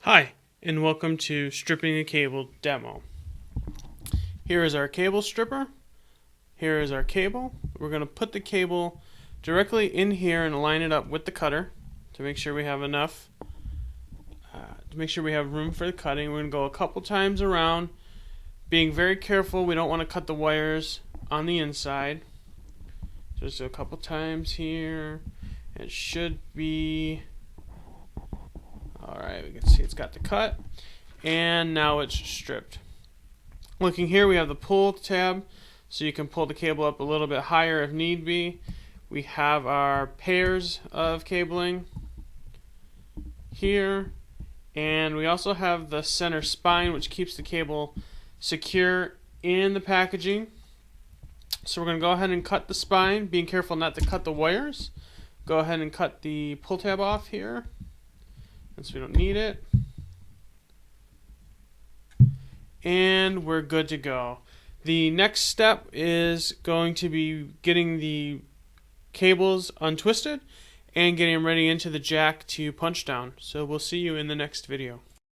Hi, and welcome to Stripping a Cable demo. Here is our cable stripper. Here is our cable. We're going to put the cable directly in here and line it up with the cutter to make sure we have enough, to make sure we have room for the cutting. We're going to go a couple times around, being very careful. We don't want to cut the wires on the inside. Just a couple times here. It should be... Alright, we can see it's got the cut, and now it's stripped. Looking here, we have the pull tab, so you can pull the cable up a little bit higher if need be. We have our pairs of cabling here, and we also have the center spine, which keeps the cable secure in the packaging. So we're going to go ahead and cut the spine, being careful not to cut the wires. Go ahead and cut the pull tab off here, since we don't need it. And we're good to go. The next step is going to be getting the cables untwisted and getting them ready into the jack to punch down. So we'll see you in the next video.